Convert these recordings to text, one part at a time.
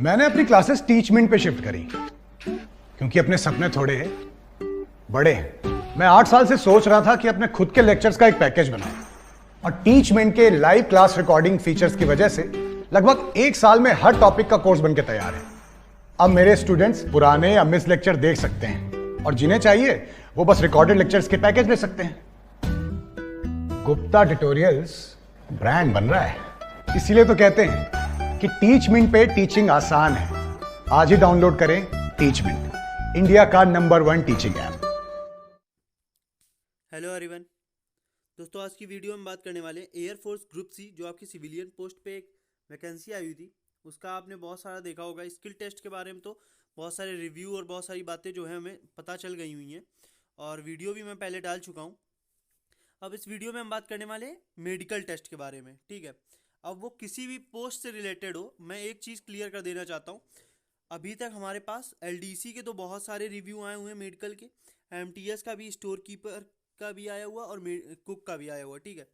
मैंने अपनी classes Teachmint पे शिफ्ट करी क्योंकि अपने सपने थोड़े बड़े हैं। मैं 8 साल से सोच रहा था कि अपने खुद के लेक्चर्स का एक पैकेज बनाऊं और टीचमेंट के लाइव क्लास रिकॉर्डिंग फीचर्स की वजह से लगभग 1 साल में हर टॉपिक का कोर्स बनके तैयार है। अब मेरे स्टूडेंट्स पुराने या मिस लेक्चर देख सकते हैं और जिन्हें चाहिए वो बस रिकॉर्डेड लेक्चर्स के पैकेज ले सकते हैं। गुप्ता ट्यूटोरियल्स ब्रांड बन रहा है, इसीलिए तो कहते हैं कि टीचमेंट पे टीचिंग आसान है। आज ही डाउनलोड करें टीचमेंट, इंडिया का number 1 teaching app. Hello everyone दोस्तों, आज की वीडियो में बात करने वाले हैं एयरफोर्स ग्रुप सी, जो आपकी सिविलियन पोस्ट पे एक वैकेंसी आई हुई थी, उसका आपने बहुत सारा देखा होगा। स्किल टेस्ट के बारे में तो बहुत सारे रिव्यू और बहुत सारी बातें जो है हमें पता चल गई हुई हैं और वीडियो भी मैं पहले डाल चुका हूँ। अब इस वीडियो में हम बात करने वाले हैं मेडिकल टेस्ट के बारे में, ठीक है। अब वो किसी भी पोस्ट से रिलेटेड हो, मैं एक चीज़ क्लियर कर देना चाहता हूँ। अभी तक हमारे पास एलडीसी के तो बहुत सारे रिव्यू आए हुए हैं मेडिकल के, एमटीएस का भी, स्टोर कीपर का भी आया हुआ और कुक का भी आया हुआ, ठीक है।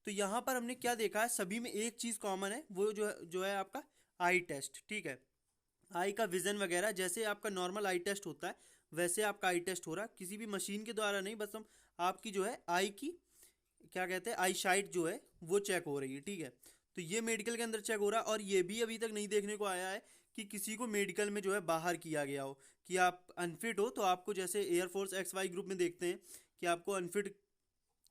तो यहाँ पर हमने क्या देखा है, सभी में एक चीज़ कॉमन है, वो जो है आपका आई टेस्ट, ठीक है। आई का विजन वगैरह जैसे आपका नॉर्मल आई टेस्ट होता है वैसे आपका आई टेस्ट हो रहा है, किसी भी मशीन के द्वारा नहीं, बस हम आपकी जो है आई की क्या कहते हैं आई साइट जो है वो चेक हो रही है, ठीक है। तो ये मेडिकल के अंदर चेक हो रहा है और ये भी अभी तक नहीं देखने को आया है कि किसी को मेडिकल में जो है बाहर किया गया हो कि आप अनफिट हो तो आपको, जैसे एयरफोर्स XY ग्रुप में देखते हैं कि आपको अनफिट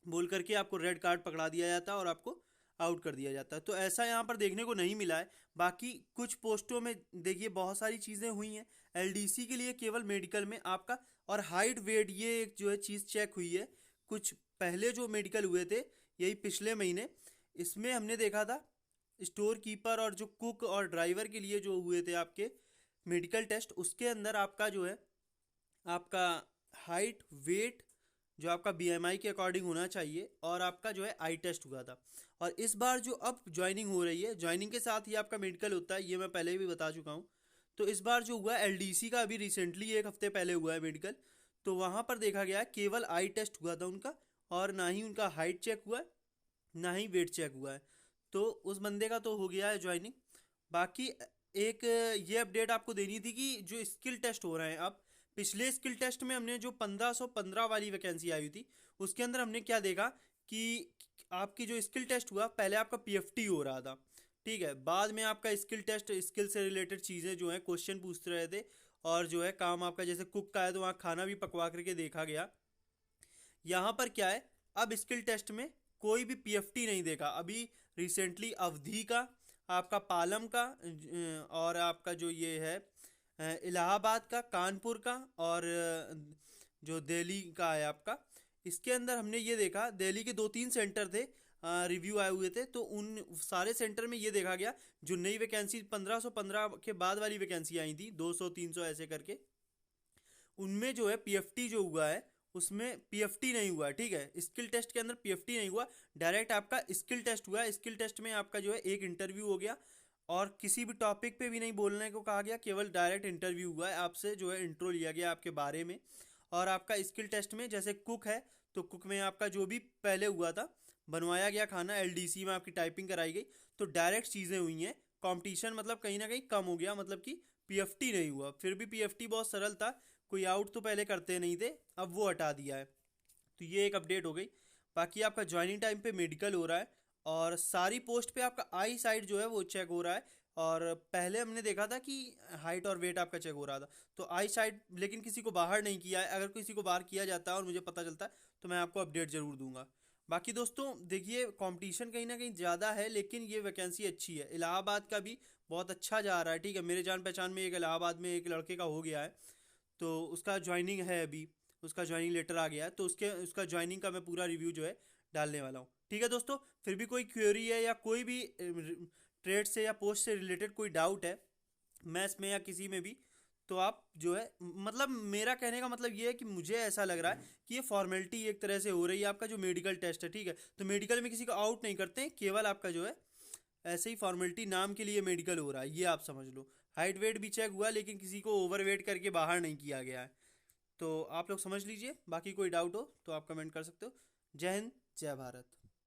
बोल करके आपको रेड कार्ड पकड़ा दिया जाता है और आपको आउट कर दिया जाता है। तो ऐसा यहाँ पर देखने को नहीं मिला है। बाकी कुछ पोस्टों में देखिए बहुत सारी चीज़ें हुई हैं। एलडीसी के लिए केवल मेडिकल में आपका और हाइट वेट ये एक जो है चीज़ चेक हुई है। कुछ पहले जो मेडिकल हुए थे यही पिछले महीने, इसमें हमने देखा था स्टोर कीपर और जो कुक और ड्राइवर के लिए जो हुए थे आपके मेडिकल टेस्ट, उसके अंदर आपका जो है आपका हाइट वेट जो आपका बीएमआई के अकॉर्डिंग होना चाहिए और आपका जो है आई टेस्ट हुआ था। और इस बार जो अब ज्वाइनिंग हो रही है, ज्वाइनिंग के साथ ही आपका मेडिकल होता है, ये मैं पहले भी बता चुका हूँ। तो इस बार जो हुआ एलडीसी का, अभी रिसेंटली 1 हफ्ते पहले हुआ है मेडिकल, तो वहाँ पर देखा गया केवल आई टेस्ट हुआ था उनका और ना ही उनका हाइट चेक हुआ है ना ही वेट चेक हुआ है। तो उस बंदे का तो हो गया है ज्वाइनिंग। बाकी एक ये अपडेट आपको देनी थी कि जो स्किल टेस्ट हो रहे हैं अब, पिछले स्किल टेस्ट में हमने जो 1515 वाली वैकेंसी आई हुई थी उसके अंदर हमने क्या देखा कि आपकी जो स्किल टेस्ट हुआ, पहले आपका पीएफटी हो रहा था, ठीक है। बाद में आपका स्किल टेस्ट, स्किल से रिलेटेड चीज़ें जो हैं क्वेश्चन पूछते रहे थे और जो है काम आपका जैसे कुक का है तो वहाँ खाना भी पकवा करके देखा गया। यहाँ पर क्या है, अब स्किल टेस्ट में कोई भी पीएफटी नहीं देखा। अभी रिसेंटली अवधि का, आपका पालम का और आपका जो ये है इलाहाबाद का, कानपुर का और जो दिल्ली का है आपका, इसके अंदर हमने ये देखा दिल्ली के 2-3 सेंटर थे, रिव्यू आए हुए थे, तो उन सारे सेंटर में ये देखा गया जो नई वैकेंसी 1515 के बाद वाली वैकेंसी आई थी 200-300 ऐसे करके, उनमें जो है पीएफटी जो हुआ है उसमें पीएफटी नहीं हुआ, ठीक है। स्किल टेस्ट के अंदर पीएफटी नहीं हुआ, डायरेक्ट आपका स्किल टेस्ट हुआ। स्किल टेस्ट में आपका जो है एक इंटरव्यू हो गया और किसी भी टॉपिक पे भी नहीं बोलने को कहा गया, केवल डायरेक्ट इंटरव्यू हुआ है, आपसे जो है इंट्रो लिया गया आपके बारे में। और आपका स्किल टेस्ट में जैसे कुक है तो कुक में आपका जो भी पहले हुआ था, बनवाया गया खाना, एलडीसी में आपकी टाइपिंग कराई गई, तो डायरेक्ट चीज़ें हुई हैं। कंपटीशन मतलब कहीं ना कहीं कम हो गया, मतलब कि पीएफटी नहीं हुआ। फिर भी पीएफटी बहुत सरल था, कोई आउट तो पहले करते नहीं थे, अब वो हटा दिया है। तो ये एक अपडेट हो गई। बाकी आपका ज्वाइनिंग टाइम पे मेडिकल हो रहा है और सारी पोस्ट पे आपका आई साइड जो है वो चेक हो रहा है। और पहले हमने देखा था कि हाइट और वेट आपका चेक हो रहा था, तो आई साइड लेकिन किसी को बाहर नहीं किया है। अगर किसी को बाहर किया जाता है और मुझे पता चलता है तो मैं आपको अपडेट ज़रूर दूंगा। बाकी दोस्तों देखिए, कंपटीशन कहीं ना कहीं ज़्यादा है लेकिन ये वैकेंसी अच्छी है। इलाहाबाद का भी बहुत अच्छा जा रहा है, ठीक है। मेरे जान पहचान में एक इलाहाबाद में एक लड़के का हो गया है, तो उसका ज्वाइनिंग है, अभी उसका ज्वाइनिंग लेटर आ गया है, तो उसका ज्वाइनिंग का मैं पूरा रिव्यू जो है डालने वाला हूँ, ठीक है दोस्तों। फिर भी कोई क्वेरी है या कोई भी ट्रेड से या पोस्ट से रिलेटेड कोई डाउट है मैथ्स में या किसी में भी, तो आप जो है, मतलब मेरा कहने का मतलब ये है कि मुझे ऐसा लग रहा है कि ये फॉर्मेलिटी एक तरह से हो रही है। आपका जो मेडिकल टेस्ट है, ठीक है, तो मेडिकल में किसी को आउट नहीं करते हैं, केवल आपका जो है ऐसे ही फॉर्मेलिटी नाम के लिए मेडिकल हो रहा है, ये आप समझ लो। हाइट वेट भी चेक हुआ लेकिन किसी को ओवर वेट करके बाहर नहीं किया गया है। तो आप लोग समझ लीजिए। बाकी कोई डाउट हो तो आप कमेंट कर सकते हो। जय हिंद, जय भारत।